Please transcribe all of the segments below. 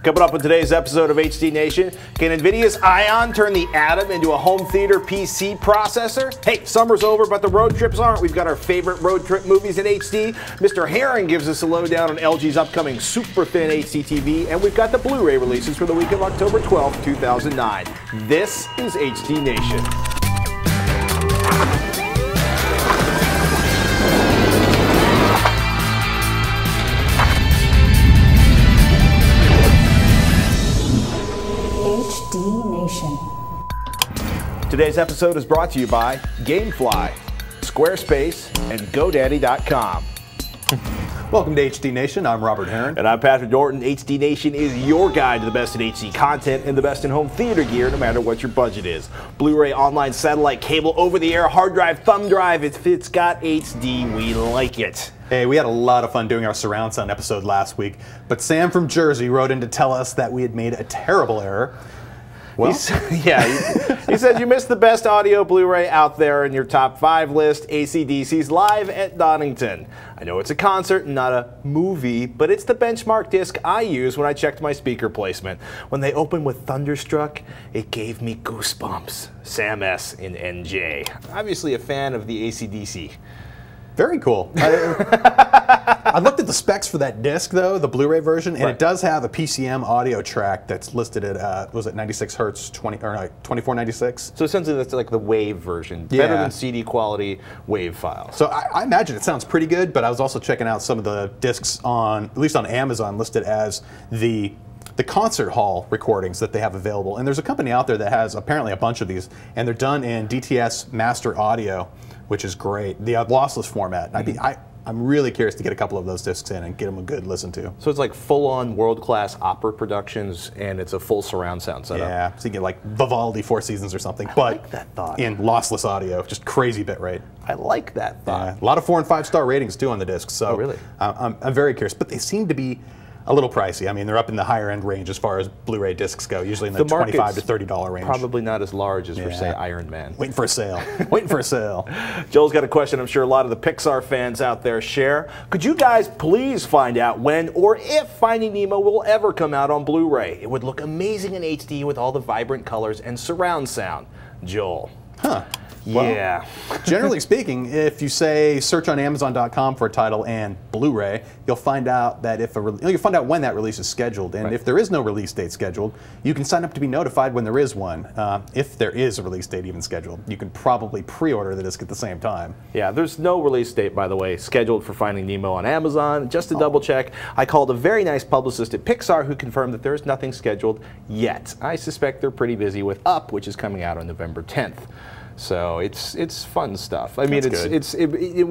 Coming up on today's episode of HD Nation, can Nvidia's Ion turn the Atom into a home theater PC processor? Hey, summer's over, but the road trips aren't. We've got our favorite road trip movies in HD. Mr. Herring gives us a lowdown on LG's upcoming super thin HDTV, and we've got the Blu-ray releases for the week of October 12, 2009. This is HD Nation. HD Nation. Today's episode is brought to you by Gamefly, Squarespace, and GoDaddy.com. Welcome to HD Nation. I'm Robert Herron. And I'm Patrick Norton. HD Nation is your guide to the best in HD content and the best in home theater gear, no matter what your budget is. Blu-ray, online, satellite, cable, over-the-air, hard drive, thumb drive. If it's got HD, we like it. Hey, we had a lot of fun doing our surround sound episode last week, but Sam from Jersey wrote in to tell us that we had made a terrible error. Well, he says you missed the best audio Blu-ray out there in your top 5 list, AC/DC's Live at Donington. I know it's a concert and not a movie, but it's the benchmark disc I use when I checked my speaker placement. When they opened with Thunderstruck, it gave me goosebumps. Sam S. in NJ. Obviously a fan of the AC/DC. Very cool. I looked at the specs for that disc, though, the Blu-ray version, and it does have a PCM audio track that's listed at, was it 96 hertz, 2496? So essentially that's like the WAV version, better than CD quality WAV files. So I imagine it sounds pretty good, but I was also checking out some of the discs on, at least on Amazon, listed as the concert hall recordings that they have available. And there's a company out there that has apparently a bunch of these, and they're done in DTS Master Audio, which is great. The lossless format. I'm really curious to get a couple of those discs in and get them a good listen to. So it's like full-on world-class opera productions, and it's a full surround sound setup. Yeah, so you get like Vivaldi Four Seasons or something, but like that thought. In lossless audio, just crazy bit rate. I like that thought. Yeah, a lot of 4- and 5-star ratings too on the discs. So really? I'm very curious, but they seem to be a little pricey. I mean, they're up in the higher end range as far as Blu-ray discs go, usually in the $25 to $30 range. Probably not as large as for, say, Iron Man. Waiting for a sale. Waiting for a sale. Joel's got a question I'm sure a lot of the Pixar fans out there share. Could you guys please find out when or if Finding Nemo will ever come out on Blu-ray? It would look amazing in HD with all the vibrant colors and surround sound. Joel. Huh. Well, yeah. Generally speaking, if you say search on Amazon.com for a title and Blu-ray, you'll find out that you'll find out when that release is scheduled, and if there is no release date scheduled, you can sign up to be notified when there is one. If there is a release date even scheduled, you can probably pre-order the disc at the same time. Yeah, there's no release date, by the way, scheduled for Finding Nemo on Amazon. Just to double check, I called a very nice publicist at Pixar who confirmed that there is nothing scheduled yet. I suspect they're pretty busy with Up, which is coming out on November 10th. So it's fun stuff. I mean,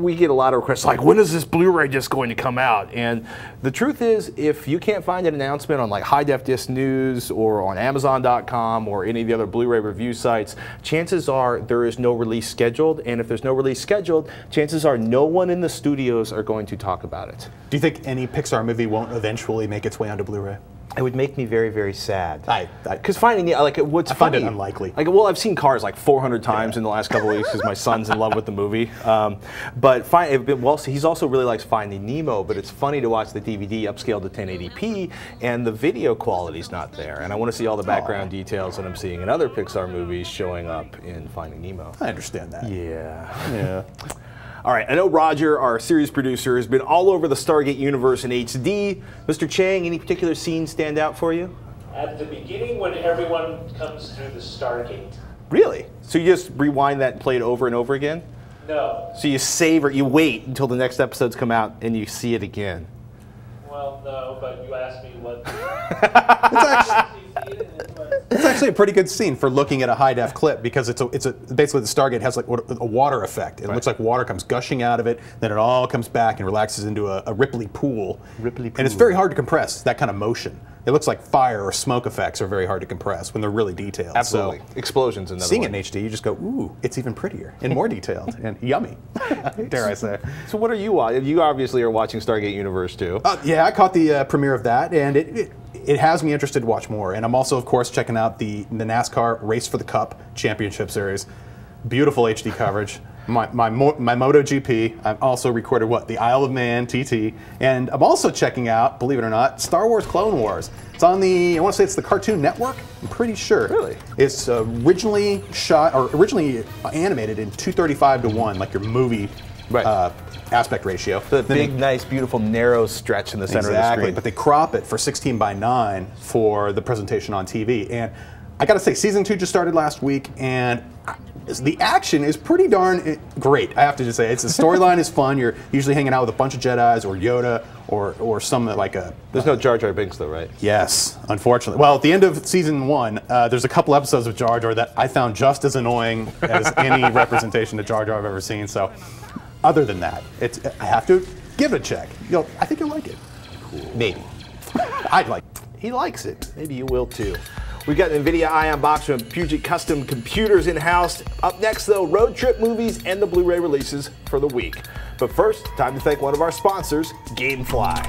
we get a lot of requests like, when is this Blu-ray disc going to come out? And the truth is, if you can't find an announcement on like High Def Disc News or on Amazon.com or any of the other Blu-ray review sites, chances are there is no release scheduled. And if there's no release scheduled, chances are no one in the studios are going to talk about it. Do you think any Pixar movie won't eventually make its way onto Blu-ray? It would make me very, very sad. Because finding the, like, what's I find funny, it unlikely. Like, well, I've seen Cars like 400 times in the last couple of weeks because my son's in love with the movie. He also really likes Finding Nemo, but it's funny to watch the DVD upscaled to 1080p, and the video quality's not there. And I want to see all the background details that I'm seeing in other Pixar movies showing up in Finding Nemo. I understand that. Yeah. All right, I know Roger, our series producer, has been all over the Stargate universe in HD. Mr. Chang, any particular scenes stand out for you? At the beginning, when everyone comes through the Stargate. Really? So you just rewind that and play it over and over again? No. So you save or you wait until the next episodes come out and you see it again? Well, no, but you asked me what. It's actually a pretty good scene for looking at a high-def clip because basically the Stargate has like a water effect. It looks like water comes gushing out of it, then it all comes back and relaxes into a ripply pool. And it's very hard to compress, that kind of motion. It looks like fire or smoke effects are very hard to compress when they're really detailed. Absolutely. So, explosions, another seeing one. it in HD, you just go, ooh, it's even prettier and more detailed and yummy, dare I say. So what are you watching? You obviously are watching Stargate Universe too. Yeah, I caught the premiere of that, and it has me interested to watch more. And I'm also, of course, checking out the NASCAR Race for the Cup Championship Series. Beautiful HD coverage. my MotoGP. I've also recorded the Isle of Man TT, and I'm also checking out, believe it or not, Star Wars Clone Wars. It's on I want to say it's the Cartoon Network. I'm pretty sure. Really? It's originally animated in 235:1, like your movie aspect ratio. The big, nice, beautiful, narrow stretch in the center of the screen. But they crop it for 16:9 for the presentation on TV. And I gotta say, season 2 just started last week, and the action is pretty darn great. I have to just say, the storyline is fun. You're usually hanging out with a bunch of Jedis or Yoda or some like a. There's no Jar Jar Binks though, right? Yes, unfortunately. Well, at the end of season 1, there's a couple episodes of Jar Jar that I found just as annoying as any representation of Jar Jar I've ever seen. So, other than that, I have to give it a check. I think you'll like it. Cool. Maybe. I'd like it. He likes it. Maybe you will too. We've got an Nvidia Ion box from Puget Custom Computers in-house. Up next, though, road trip movies and the Blu-ray releases for the week. But first, time to thank one of our sponsors, Gamefly.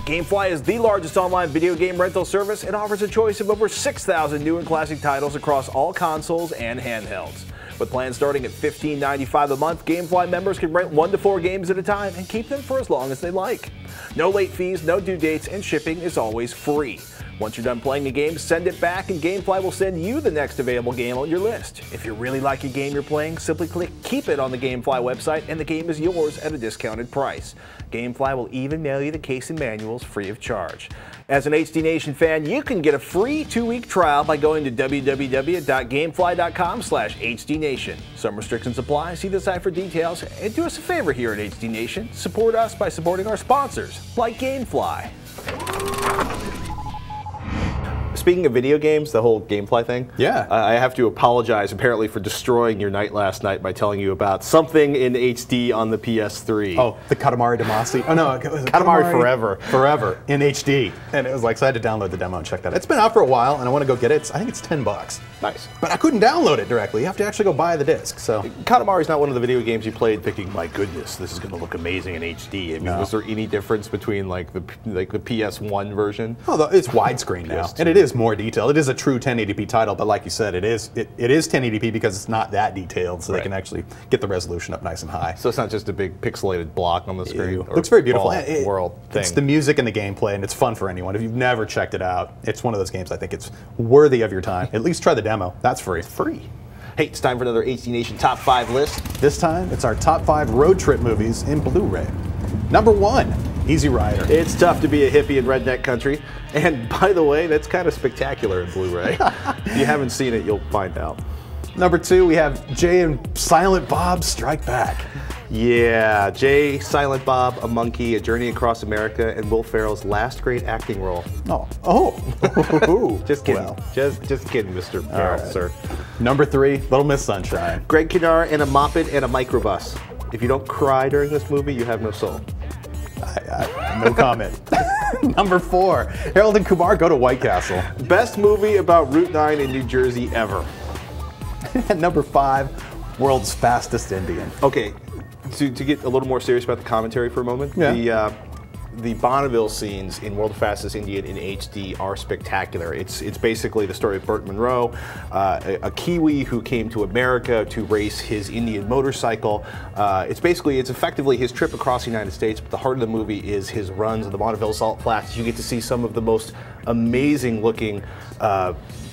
Gamefly is the largest online video game rental service and offers a choice of over 6,000 new and classic titles across all consoles and handhelds. With plans starting at $15.95 a month, Gamefly members can rent 1 to 4 games at a time and keep them for as long as they like. No late fees, no due dates, and shipping is always free. Once you're done playing a game, send it back and Gamefly will send you the next available game on your list. If you really like a game you're playing, simply click Keep It on the Gamefly website and the game is yours at a discounted price. Gamefly will even mail you the case and manuals free of charge. As an HD Nation fan, you can get a free 2-week trial by going to www.gamefly.com/HDNation. Some restrictions apply. See the site for details. And do us a favor here at HD Nation. Support us by supporting our sponsors, like Gamefly. Speaking of video games, the whole Gamefly thing, yeah, I have to apologize apparently for destroying your night last night by telling you about something in HD on the PS3. Oh, the Katamari Damacy. Oh no, it was Katamari Forever. Forever in HD. And it was like, so I had to download the demo and check that out. It's been out for a while and I want to go get it. I think it's $10. Nice. But I couldn't download it directly. You have to actually go buy the disc. So Katamari's not one of the video games you played thinking, my goodness, this is going to look amazing in HD. I mean, no. Was there any difference between like the PS1 version? Oh, it's widescreen now, and it is more detailed. It is a true 1080p title, but like you said, it is 1080p because it's not that detailed, so they can actually get the resolution up nice and high. So it's not just a big pixelated block on the screen. It looks very beautiful. World thing. It's the music and the gameplay, and it's fun for anyone. If you've never checked it out, it's one of those games I think it's worthy of your time. At least try the demo. That's free. Free. Hey, it's time for another HD Nation Top 5 list. This time, it's our top 5 road trip movies in Blu-ray. Number 1, Easy Rider. It's tough to be a hippie in redneck country. And by the way, that's kind of spectacular in Blu-ray. If you haven't seen it, you'll find out. Number 2, we have Jay and Silent Bob Strike Back. Yeah, Jay, Silent Bob, A Monkey, A Journey Across America, and Will Ferrell's last great acting role. Oh. Just kidding. Well. Just kidding, Mr. Ferrell, sir. Number 3, Little Miss Sunshine. Greg Kinnear in a moppet and a microbus. If you don't cry during this movie, you have no soul. No comment. Number 4, Harold and Kumar Go to White Castle. Best movie about Route 9 in New Jersey ever. And number 5, World's Fastest Indian. Okay, to get a little more serious about the commentary for a moment, the Bonneville scenes in World of Fastest Indian in HD are spectacular. It's basically the story of Burt Munro, a Kiwi who came to America to race his Indian motorcycle. It's effectively his trip across the United States, but the heart of the movie is his runs on the Bonneville Salt Flats. You get to see some of the most amazing looking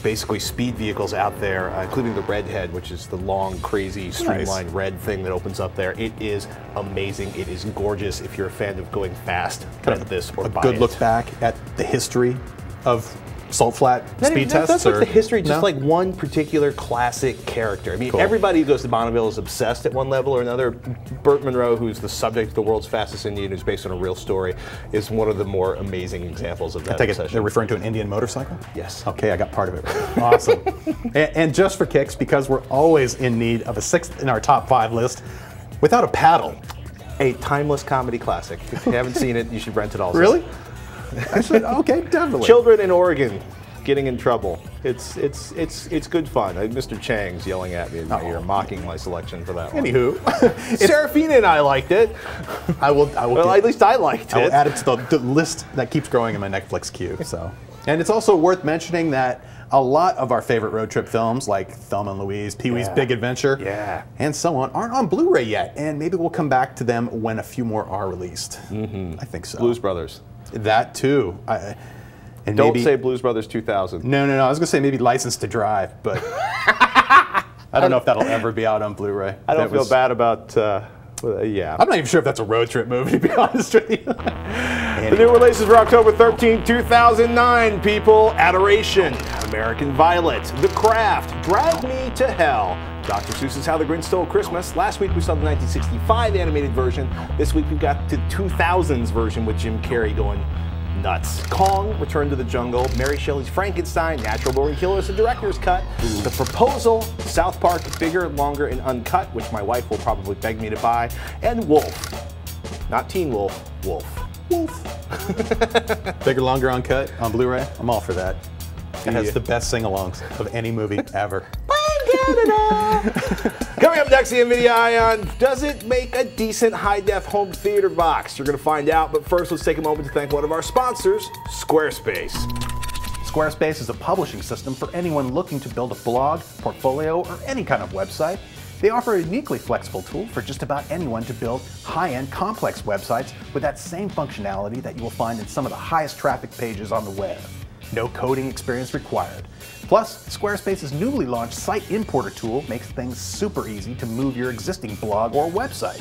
basically speed vehicles out there, including the Redhead, which is the long, crazy, streamlined red thing that opens up there. It is amazing. It is gorgeous. If you're a fan of going fast, kind of this or buy it. A good look back at the history of Salt Flat speed tests? That's like the history, just like one particular classic character. I mean, everybody who goes to Bonneville is obsessed at one level or another. Burt Munro, who's the subject of the World's Fastest Indian, who's based on a real story, is one of the more amazing examples of that obsession. They're referring to an Indian motorcycle? Yes. Okay, I got part of it right. Awesome. and just for kicks, because we're always in need of a 6th in our top 5 list, Without a Paddle. A timeless comedy classic. If you haven't seen it, you should rent it also. Really? Actually, okay, definitely. Children in Oregon getting in trouble. It's good fun. Mr. Chang's yelling at me in my ear, mocking my selection for that one. Anywho, Serafina and I liked it. I will. Well, at least I liked it. I will add it to the list that keeps growing in my Netflix queue. So, and it's also worth mentioning that a lot of our favorite road trip films, like Thelma and Louise, Pee-wee's Big Adventure, and so on, aren't on Blu-ray yet, and maybe we'll come back to them when a few more are released. I think so. Blues Brothers. That too. And Don't maybe, say Blues Brothers 2000. No. I was going to say maybe License to Drive, but I don't know if that'll ever be out on Blu-ray. I don't feel bad about, yeah. I'm not even sure if that's a road trip movie, to be honest with you. The new releases for October 13, 2009, people. Adoration, American Violet, The Craft, Drag Me to Hell, Dr. Seuss's How the Grinch Stole Christmas. Last week we saw the 1965 animated version. This week we've got the 2000s version with Jim Carrey going nuts. Kong, Return to the Jungle, Mary Shelley's Frankenstein, Natural Born Killers, the director's cut, The Proposal, South Park, Bigger, Longer, and Uncut, which my wife will probably beg me to buy, and Wolf. Not Teen Wolf, Wolf. Wolf. Bigger, Longer, Uncut on Blu-ray. I'm all for that. It has the best sing-alongs of any movie ever. Coming up next, the Nvidia Ion. Does it make a decent high-def home theater box? You're going to find out, but first let's take a moment to thank one of our sponsors, Squarespace. Squarespace is a publishing system for anyone looking to build a blog, portfolio, or any kind of website. They offer a uniquely flexible tool for just about anyone to build high-end, complex websites with that same functionality that you will find in some of the highest traffic pages on the web. No coding experience required. Plus, Squarespace's newly launched Site Importer tool makes things super easy to move your existing blog or website.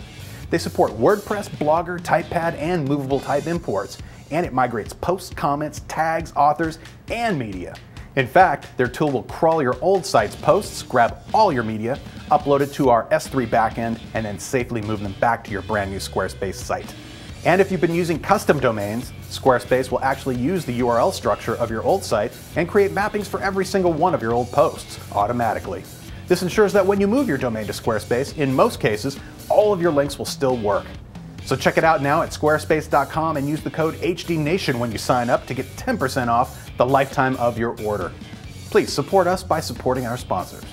They support WordPress, Blogger, TypePad, and movable type imports, and it migrates posts, comments, tags, authors, and media. In fact, their tool will crawl your old site's posts, grab all your media, upload it to our S3 backend, and then safely move them back to your brand new Squarespace site. And if you've been using custom domains, Squarespace will actually use the URL structure of your old site and create mappings for every single one of your old posts automatically. This ensures that when you move your domain to Squarespace, in most cases, all of your links will still work. So check it out now at squarespace.com and use the code HDNation when you sign up to get 10% off the lifetime of your order. Please support us by supporting our sponsors.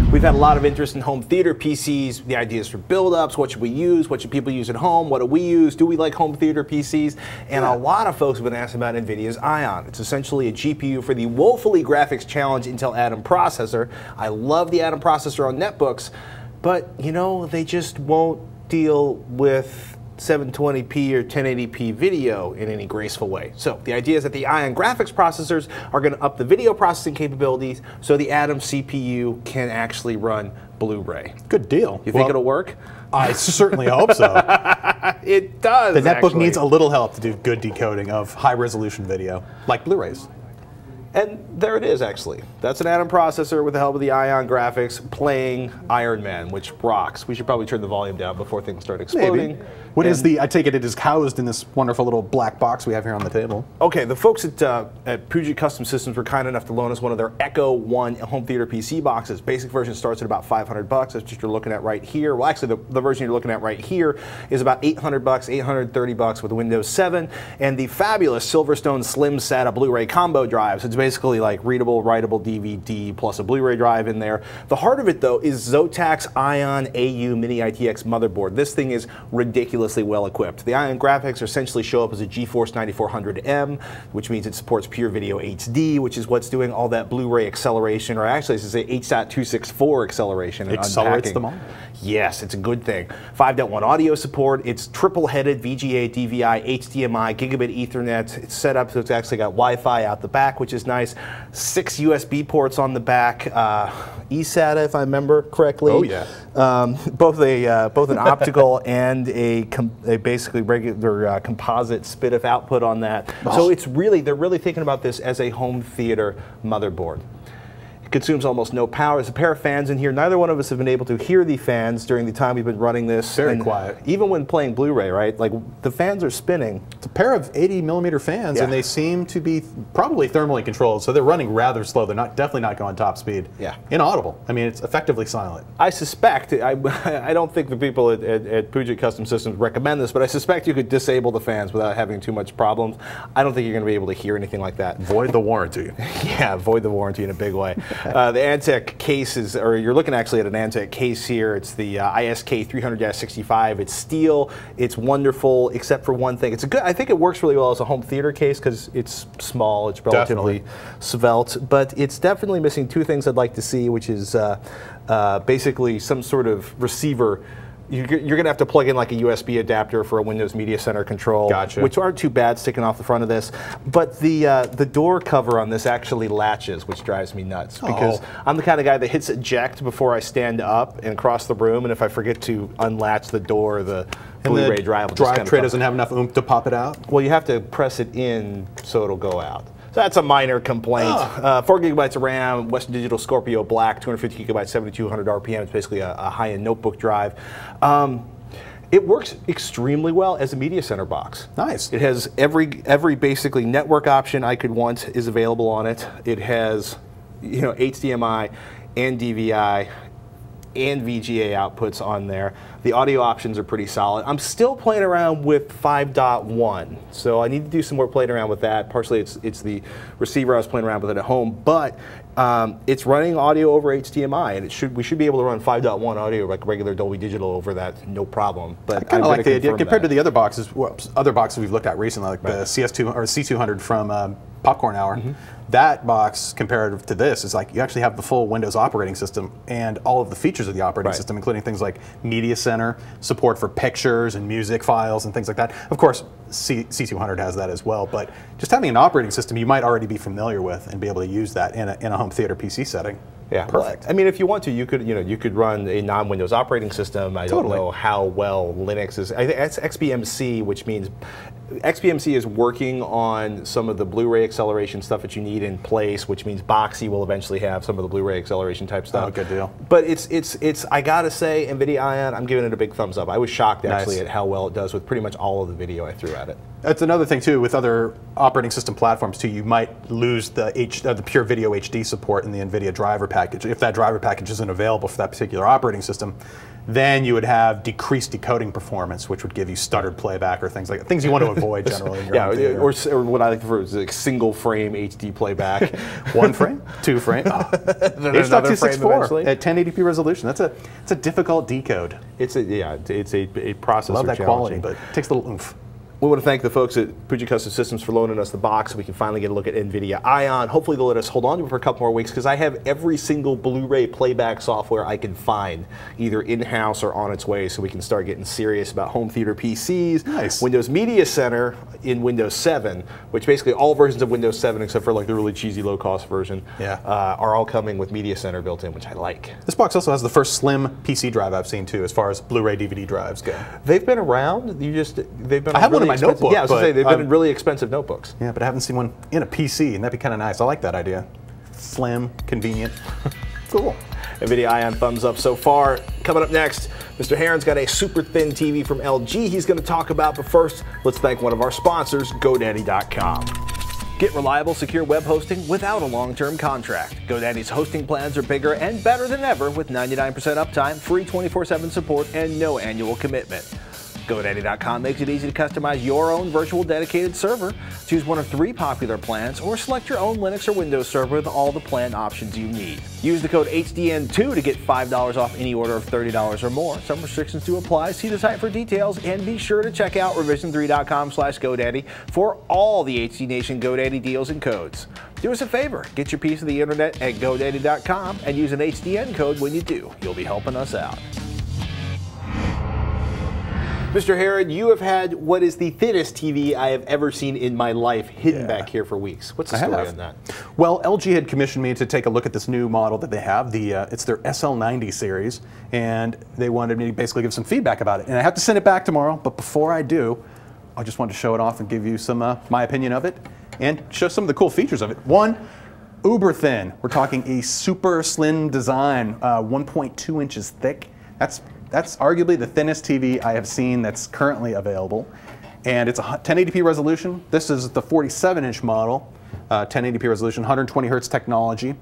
We've had a lot of interest in home theater PCs, the ideas for build-ups, what should we use, what should people use at home, what do we use, do we like home theater PCs? And a lot of folks have been asking about Nvidia's Ion. It's essentially a GPU for the woefully graphics challenged Intel Atom processor. I love the Atom processor on netbooks, but you know, they just won't deal with 720p or 1080p video in any graceful way. So the idea is that the Ion graphics processors are going to up the video processing capabilities so the Atom CPU can actually run Blu-ray. Good deal. You think it'll work? I certainly hope so. It does. The netbook needs a little help to do good decoding of high-resolution video, like Blu-rays. And there it is, actually. That's an Atom processor with the help of the Ion graphics playing Iron Man, which rocks. We should probably turn the volume down before things start exploding. Maybe. What is the, I take it is housed in this wonderful little black box we have here on the table. Okay, the folks at Puget Custom Systems were kind enough to loan us one of their Echo 1 home theater PC boxes. Basic version starts at about $500. That's what you're looking at right here. Well, actually, the version you're looking at right here is about $800, $830 with Windows 7, and the fabulous Silverstone Slim SATA Blu-ray combo drive. So it's basically like readable, writable DVD plus a Blu-ray drive in there. The heart of it, though, is Zotac's Ion AU Mini ITX motherboard. This thing is ridiculously well equipped. The Ion graphics essentially show up as a GeForce 9400M, which means it supports pure video HD, which is what's doing all that Blu-ray acceleration, or actually it's a H.264 acceleration. It accelerates them all. Yes, it's a good thing. 5.1 audio support. It's triple-headed VGA, DVI, HDMI, gigabit Ethernet. It's set up so it's actually got Wi-Fi out the back, which is nice. 6 USB ports on the back. eSATA, if I remember correctly. Oh yeah. Both an optical and a basically regular composite SPDIF output on that. So it's really, they're really thinking about this as a home theater motherboard. It consumes almost no power. There's a pair of fans in here. Neither one of us have been able to hear the fans during the time we've been running this. Very quiet. Even when playing Blu-ray, right? Like the fans are spinning. It's a pair of 80mm fans, and they seem to be probably thermally controlled, so they're running rather slow. They're not definitely not going top speed. Yeah. Inaudible. I mean, it's effectively silent. I suspect, I don't think the people at Puget Custom Systems recommend this, but I suspect you could disable the fans without having too much problems. I don't think you're going to be able to hear anything like that. Void the warranty. Yeah, void the warranty in a big way. The Antec case is, or you're looking actually at an Antec case here. It's the ISK 300-65. It's steel. It's wonderful, except for one thing. It's a good. I think it works really well as a home theater case because it's small. It's relatively svelte, but it's definitely missing two things I'd like to see, which is basically some sort of receiver. You're going to have to plug in like a USB adapter for a Windows Media Center control, which aren't too bad sticking off the front of this. But the door cover on this actually latches, which drives me nuts because I'm the kind of guy that hits eject before I stand up and across the room, and if I forget to unlatch the door, the Blu-ray drive will just kind of tray doesn't have enough oomph to pop it out? Well, you have to press it in so it'll go out. That's a minor complaint. 4 gigabytes of RAM, Western Digital Scorpio Black, 250 gigabytes, 7,200 RPM. It's basically a high-end notebook drive. It works extremely well as a media center box. Nice. It has every basically network option I could want is available on it. It has, HDMI and DVI and VGA outputs on there. The audio options are pretty solid. I'm still playing around with 5.1, so I need to do some more playing around with that. Partially it's the receiver I was playing around with it at home, but it's running audio over HDMI, and we should be able to run 5.1 audio like regular Dolby Digital over that, no problem. But I kind of like the idea compared to the other boxes. Other boxes we've looked at recently, like the CS2 or C200 from Popcorn Hour. That box, comparative to this, is like you actually have the full Windows operating system and all of the features of the operating system, including things like Media Center, support for pictures and music files and things like that. Of course, C200 has that as well, but just having an operating system you might already be familiar with and be able to use that in a home theater PC setting. Yeah, perfect. Well, I mean, if you want to, you could run a non-Windows operating system. I don't know how well Linux is. I think that's XBMC, which means XBMC is working on some of the Blu-ray acceleration stuff that you need in place, which means Boxy will eventually have some of the Blu-ray acceleration type stuff. Oh, good deal. But it's I gotta say, Nvidia Ion, I'm giving it a big thumbs up. I was shocked actually at how well it does with pretty much all of the video I threw at it. That's another thing too with other operating system platforms too. You might lose the pure video HD support in the Nvidia driver package. If that driver package isn't available for that particular operating system, then you would have decreased decoding performance, which would give you stuttered playback or things like that. Things you want to avoid generally. In your or what I like to refer to is like single frame HD playback. 1 frame, 2 frame. H.264 at 1080p resolution. It's a difficult decode. It's a processor. I love that quality, but it takes a little oomph. We want to thank the folks at Puget Custom Systems for loaning us the box so we can finally get a look at Nvidia Ion. Hopefully they'll let us hold on to it for a couple more weeks because I have every single Blu-ray playback software I can find, either in-house or on its way, so we can start getting serious about home theater PCs. Nice. Windows Media Center in Windows 7, which basically all versions of Windows 7 except for like the really cheesy low-cost version are all coming with Media Center built in, which I like. This box also has the first slim PC drive I've seen too, as far as Blu-ray DVD drives go. They've been around. They've been. I have one in my notebook. Yeah, I was going to say, they've been really expensive notebooks. Yeah, but I haven't seen one in a PC, and that'd be kind of nice. I like that idea. Slim, convenient. Cool. Nvidia Ion thumbs up so far. Coming up next, Mr. Heron's got a super thin TV from LG he's going to talk about, but first, let's thank one of our sponsors, GoDaddy.com. Get reliable, secure web hosting without a long-term contract. GoDaddy's hosting plans are bigger and better than ever with 99% uptime, free 24/7 support, and no annual commitment. GoDaddy.com makes it easy to customize your own virtual dedicated server. Choose one of 3 popular plans or select your own Linux or Windows server with all the plan options you need. Use the code HDN2 to get $5 off any order of $30 or more. Some restrictions do apply. See the site for details and be sure to check out revision3.com/GoDaddy for all the HD Nation GoDaddy deals and codes. Do us a favor, get your piece of the internet at GoDaddy.com and use an HDN code when you do. You'll be helping us out. Mr. Heron, you have had what is the thinnest TV I have ever seen in my life hidden back here for weeks. What's the story on that? Well, LG had commissioned me to take a look at this new model that they have. It's their SL90 series, and they wanted me to basically give some feedback about it. And I have to send it back tomorrow, but before I do, I just wanted to show it off and give you some my opinion of it and show some of the cool features of it. One, uber thin. We're talking a super slim design, 1.2 inches thick. That's arguably the thinnest TV I have seen that's currently available. And it's a 1080p resolution. This is the 47-inch model, 1080p resolution, 120 hertz technology.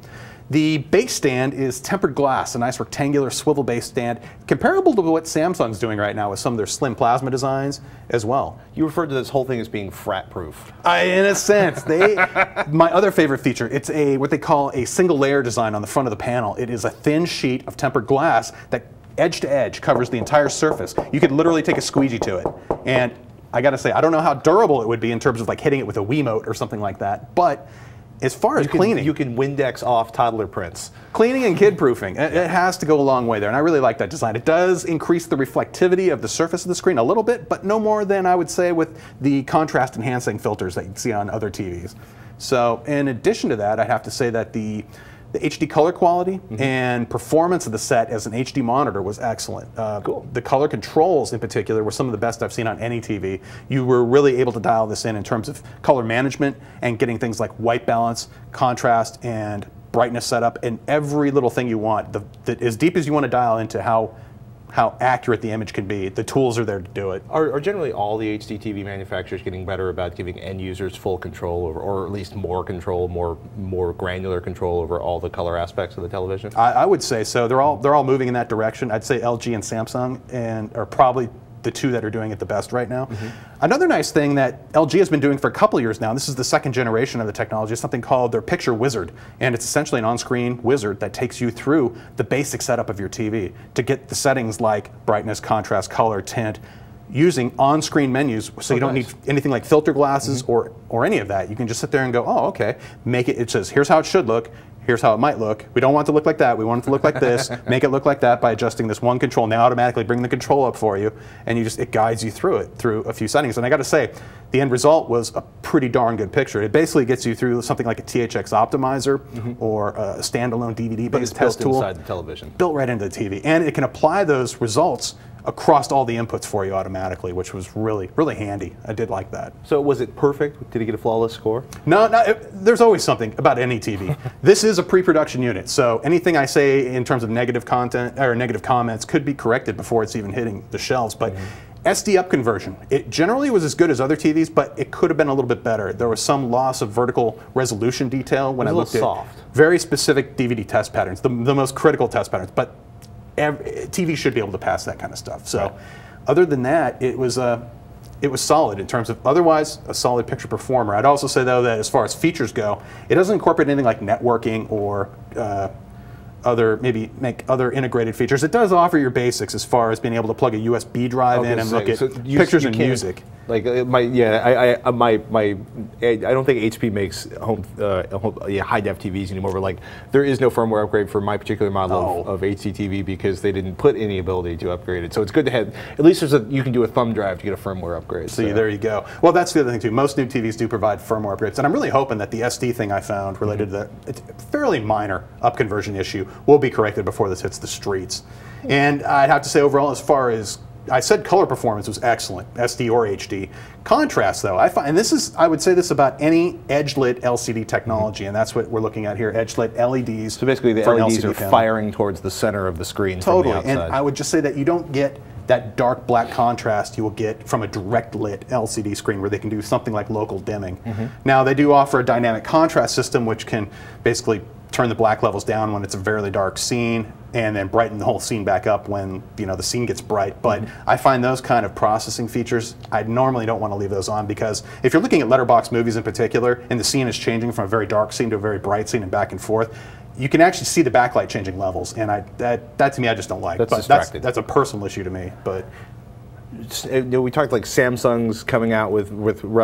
The base stand is tempered glass, a nice rectangular swivel base stand, comparable to what Samsung's doing right now with some of their slim plasma designs as well. You referred to this whole thing as being frat-proof. In a sense. My other favorite feature, it's what they call a single layer design on the front of the panel. It is a thin sheet of tempered glass that edge to edge covers the entire surface. You could literally take a squeegee to it. And I gotta say, I don't know how durable it would be in terms of like hitting it with a Wiimote or something like that, but as far as cleaning, you can Windex off toddler prints. Cleaning and kid-proofing, it has to go a long way there, and I really like that design. It does increase the reflectivity of the surface of the screen a little bit, but no more than I would say with the contrast enhancing filters that you see on other TVs. So in addition to that, I have to say that the HD color quality and performance of the set as an HD monitor was excellent. Cool. The color controls in particular were some of the best I've seen on any TV. You were really able to dial this in terms of color management and getting things like white balance, contrast, and brightness set up, and every little thing you want. As deep as you want to dial into how accurate the image can be, the tools are there to do it. Are generally all the HDTV manufacturers getting better about giving end users full control over, or at least more control, more granular control over all the color aspects of the television? I would say so. They're all moving in that direction. I'd say LG and Samsung are probably the two that are doing it the best right now. Another nice thing that LG has been doing for a couple years now, and this is the second generation of the technology, is something called their Picture Wizard. And it's essentially an on-screen wizard that takes you through the basic setup of your TV to get the settings like brightness, contrast, color, tint, using on-screen menus, so you don't need anything like filter glasses or any of that. You can just sit there and go, oh, okay, it says, here's how it should look. Here's how it might look. We don't want it to look like that. We want it to look like this. Make it look like that by adjusting this one control. Now automatically bring the control up for you, and it guides you through a few settings. And I got to say, the end result was a pretty darn good picture. It basically gets you through something like a THX optimizer or a standalone DVD-based test tool. Inside the television. Built right into the TV, and it can apply those results across all the inputs for you automatically, which was really, really handy. I did like that. So was it perfect? Did it get a flawless score? No, there's always something about any TV. This is a pre-production unit, so anything I say in terms of negative content or negative comments could be corrected before it's even hitting the shelves. But SD up conversion, it generally was as good as other TVs, but it could have been a little bit better. There was some loss of vertical resolution detail when I looked at very specific DVD test patterns, the most critical test patterns. But TV should be able to pass that kind of stuff. So, other than that, it was solid in terms of otherwise a solid picture performer. I'd also say though that as far as features go, it doesn't incorporate anything like networking or make other integrated features. It does offer your basics as far as being able to plug a USB drive in and look at pictures and music. Like I don't think HP makes high def TVs anymore. But like there is no firmware upgrade for my particular model of HDTV because they didn't put any ability to upgrade it. So it's good to have at least you can do a thumb drive to get a firmware upgrade. See, there you go. Well, that's the other thing too. Most new TVs do provide firmware upgrades, and I'm really hoping that the SD thing I found related to that fairly minor up conversion issue will be corrected before this hits the streets. And I'd have to say overall, as far as I said, color performance was excellent, SD or HD. Contrast, though, I would say this about any edge-lit LCD technology, and that's what we're looking at here, edge-lit LEDs. So basically, the LEDs are firing towards the center of the screen. Totally, from the outside. And I would just say that you don't get that dark black contrast you will get from a direct lit LCD screen where they can do something like local dimming. Now, they do offer a dynamic contrast system which can basically turn the black levels down when it's a fairly dark scene and then brighten the whole scene back up when the scene gets bright. But I find those kind of processing features, I normally don't want to leave those on because if you're looking at letterbox movies in particular and the scene is changing from a very dark scene to a very bright scene and back and forth, you can actually see the backlight changing levels, and that to me I just don't like. That's but distracting. That's a personal issue to me. But we talked like Samsung's coming out with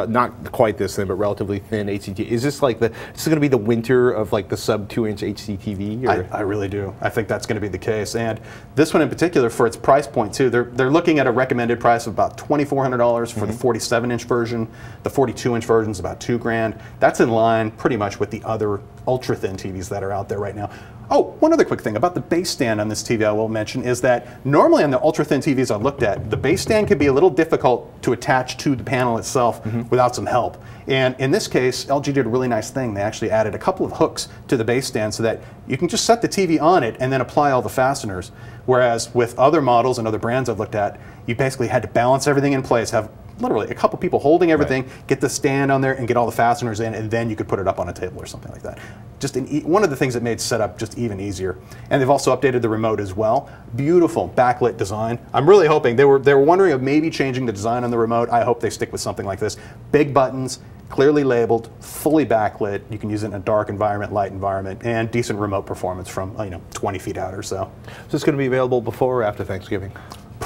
not quite this thin, but relatively thin HDTV. Is this like this is going to be the winter of like the sub 2-inch HDTV? I really do. I think that's going to be the case. And this one in particular, for its price point too, they're looking at a recommended price of about $2,400 for the 47-inch version. The 42-inch version is about $2,000. That's in line pretty much with the other ultra thin TVs that are out there right now. Oh, one other quick thing about the base stand on this TV I will mention is that normally on the ultra-thin TVs I've looked at, the base stand can be a little difficult to attach to the panel itself without some help. And in this case, LG did a really nice thing. They actually added a couple of hooks to the base stand so that you can just set the TV on it and then apply all the fasteners. Whereas with other models and other brands I've looked at, you basically had to balance everything in place, have literally a couple people holding everything, get the stand on there, and get all the fasteners in, and then you could put it up on a table or something like that. Just one of the things that made setup just even easier. And they've also updated the remote as well. Beautiful backlit design. I'm really hoping they were wondering of maybe changing the design on the remote. I hope they stick with something like this. Big buttons, clearly labeled, fully backlit. You can use it in a dark environment, light environment, and decent remote performance from 20 feet out or so. Is this going to be available before or after Thanksgiving?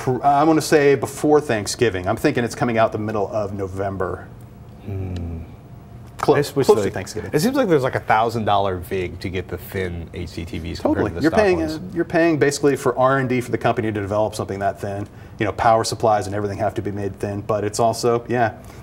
I'm going to say before Thanksgiving. I'm thinking it's coming out the middle of November. Close to Thanksgiving. It seems like there's like $1,000 VIG to get the thin HDTVs. Totally, you're paying basically for R&D for the company to develop something that thin. Power supplies and everything have to be made thin, but it's also,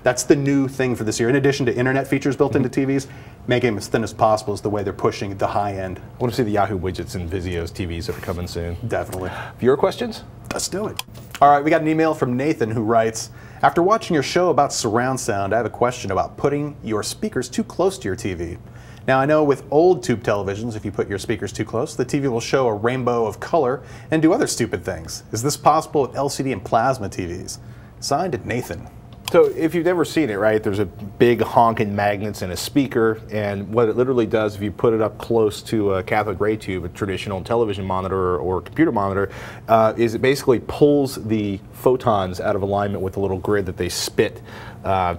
that's the new thing for this year. In addition to internet features built into TVs, making them as thin as possible is the way they're pushing the high end. I want to see the Yahoo widgets and Vizio's TVs that are coming soon. Definitely. Viewer questions? Let's do it. All right, we got an email from Nathan who writes, after watching your show about surround sound, I have a question about putting your speakers too close to your TV. Now, I know with old tube televisions, if you put your speakers too close, the TV will show a rainbow of color and do other stupid things. Is this possible with LCD and plasma TVs? Signed, Nathan. So if you've never seen it, right, there's a big honking magnets in a speaker, and what it literally does if you put it up close to a cathode ray tube, a traditional television monitor or computer monitor, is it basically pulls the photons out of alignment with the little grid that they spit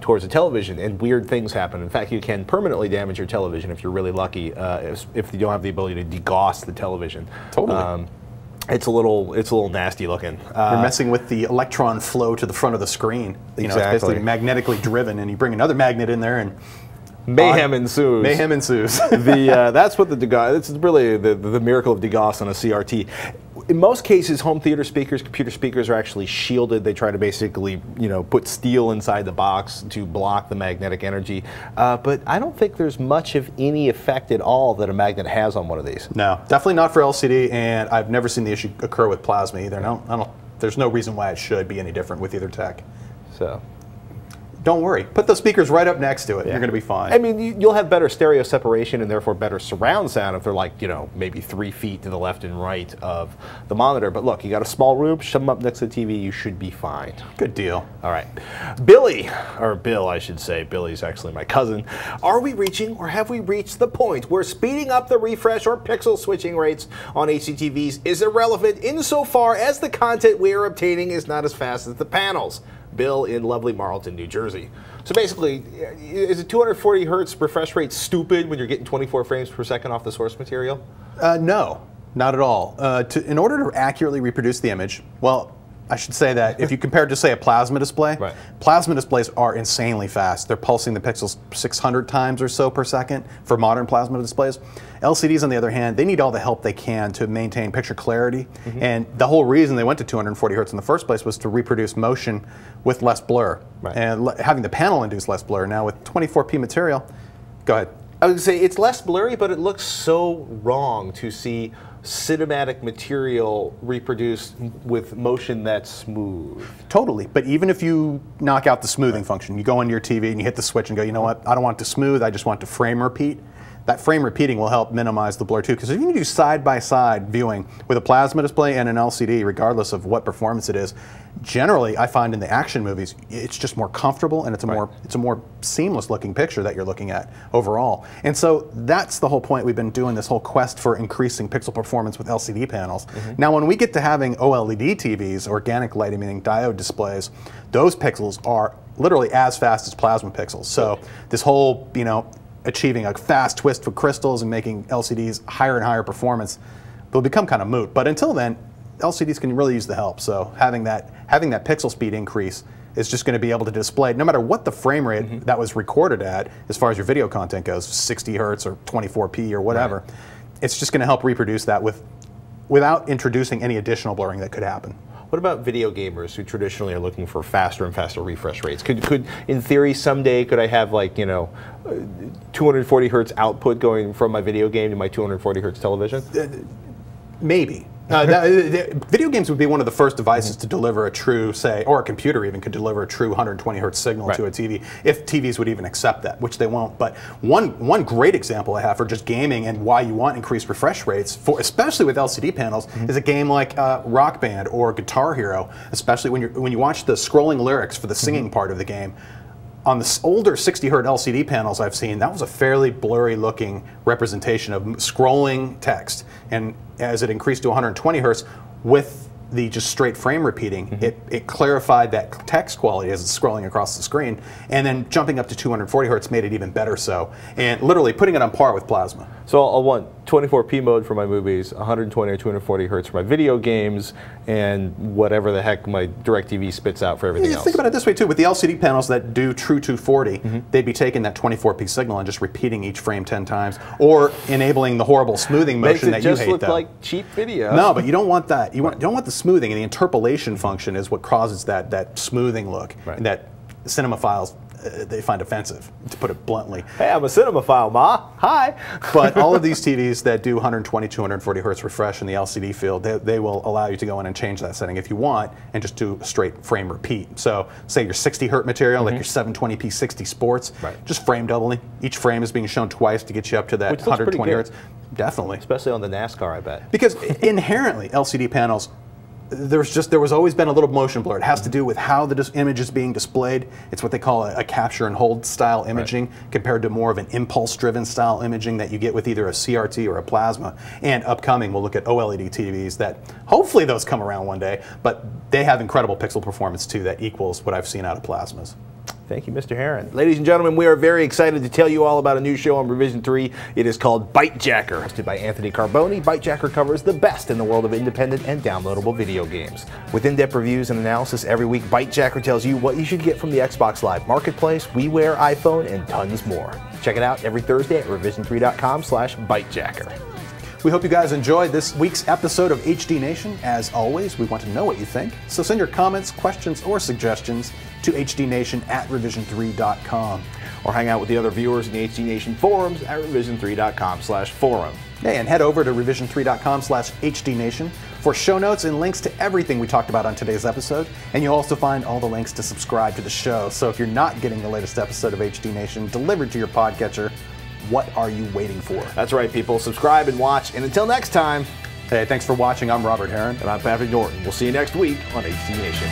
towards the television, and weird things happen. In fact, you can permanently damage your television if you're really lucky, if you don't have the ability to degauss the television. Totally. It's a little nasty looking. You're messing with the electron flow to the front of the screen. It's basically magnetically driven, and you bring another magnet in there, and mayhem ensues. Mayhem ensues. That's what the degauss. It's really the miracle of degauss on a CRT. In most cases, home theater speakers, computer speakers are actually shielded. They try to basically, put steel inside the box to block the magnetic energy. But I don't think there's much of any effect at all that a magnet has on one of these. No, definitely not for LCD, and I've never seen the issue occur with plasma either. No, there's no reason why it should be any different with either tech. So. Don't worry. Put those speakers right up next to it. You're going to be fine. I mean, you'll have better stereo separation and therefore better surround sound if they're like, maybe 3 feet to the left and right of the monitor. But look, you got a small room, shove them up next to the TV, you should be fine. Good deal. All right. Billy, or Bill, I should say. Billy's actually my cousin. Are we reaching or have we reached the point where speeding up the refresh or pixel switching rates on HDTVs is irrelevant insofar as the content we are obtaining is not as fast as the panels? Bill in lovely Marlton, New Jersey. So basically, is a 240 hertz refresh rate stupid when you're getting 24 frames per second off the source material? No, not at all. In order to accurately reproduce the image, well, I should say that if you compare it to, say, a plasma display, plasma displays are insanely fast. They're pulsing the pixels 600 times or so per second for modern plasma displays. LCDs, on the other hand, they need all the help they can to maintain picture clarity. And the whole reason they went to 240 hertz in the first place was to reproduce motion with less blur. And having the panel induce less blur. Now with 24p material, go ahead. I would say it's less blurry, but it looks so wrong to see cinematic material reproduced with motion that's smooth. Totally, but even if you knock out the smoothing function, you go into your TV and you hit the switch and go, you know what, I don't want it to smooth, I just want to frame repeat. That frame repeating will help minimize the blur too, because if you can do side-by-side viewing with a plasma display and an LCD, regardless of what performance it is, generally I find in the action movies it's just more comfortable and it's a more seamless looking picture that you're looking at overall. And so that's the whole point. We've been doing this whole quest for increasing pixel performance with LCD panels. Now when we get to having OLED TVs, organic light emitting diode displays, those pixels are literally as fast as plasma pixels. So this whole, achieving a fast twist for crystals and making LCDs higher and higher performance will become kind of moot. But until then, LCDs can really use the help. So having that pixel speed increase is just going to be able to display, no matter what the frame rate that was recorded at, as far as your video content goes, 60 hertz or 24p or whatever, it's just going to help reproduce that without introducing any additional blurring that could happen. What about video gamers who traditionally are looking for faster and faster refresh rates? Could in theory, someday, could I have 240 hertz output going from my video game to my 240 hertz television? Maybe. Video games would be one of the first devices to deliver a true, say, or a computer even could deliver a true 120 hertz signal to a TV, if TVs would even accept that, which they won't. But one great example I have for just gaming and why you want increased refresh rates, for especially with LCD panels, is a game like Rock Band or Guitar Hero, especially when you watch the scrolling lyrics for the singing part of the game. On the older 60 hertz LCD panels I've seen, that was a fairly blurry looking representation of scrolling text. And as it increased to 120 hertz, with the just straight frame repeating, it clarified that text quality as it's scrolling across the screen. And then jumping up to 240 hertz made it even better so. And literally putting it on par with plasma. So I'll want 24p mode for my movies, 120 or 240 hertz for my video games, and whatever the heck my DirecTV spits out for everything else. Think about it this way too, with the LCD panels that do true 240, they'd be taking that 24p signal and just repeating each frame 10 times, or enabling the horrible smoothing motion that you hate. Makes it just look like cheap video. No, but you don't want that. You don't want the smoothing, and the interpolation function is what causes that smoothing look, and that cinemaphiles they find offensive, to put it bluntly. Hey, I'm a cinemaphile, Ma. Hi. But all of these TVs that do 120, 240 hertz refresh in the LCD field, they will allow you to go in and change that setting if you want, and just do a straight frame repeat. So say your 60 hertz material, like your 720p 60 sports, just frame doubling. Each frame is being shown twice to get you up to that 120 hertz. Definitely. Especially on the NASCAR, I bet. Because inherently, LCD panels, there was always been a little motion blur. It has to do with how the image is being displayed. It's what they call a capture and hold style imaging, compared to more of an impulse driven style imaging that you get with either a CRT or a plasma. And upcoming, we'll look at OLED TVs that hopefully those come around one day, but they have incredible pixel performance too that equals what I've seen out of plasmas. Thank you, Mr. Heron. Ladies and gentlemen, we are very excited to tell you all about a new show on Revision 3. It is called Bytejacker, hosted by Anthony Carboni. Bytejacker covers the best in the world of independent and downloadable video games. With in-depth reviews and analysis every week, Bytejacker tells you what you should get from the Xbox Live Marketplace, WiiWare, iPhone, and tons more. Check it out every Thursday at revision3.com/Bytejacker. We hope you guys enjoyed this week's episode of HD Nation. As always, we want to know what you think, so send your comments, questions, or suggestions to hdnation@revision3.com. Or hang out with the other viewers in the HD Nation forums at revision3.com/forum. Hey, and head over to revision3.com/HDNation for show notes and links to everything we talked about on today's episode. And you'll also find all the links to subscribe to the show. So if you're not getting the latest episode of HD Nation delivered to your podcatcher, what are you waiting for? That's right, people. Subscribe and watch. And until next time. Hey, thanks for watching. I'm Robert Heron. And I'm Patrick Norton. We'll see you next week on HD Nation.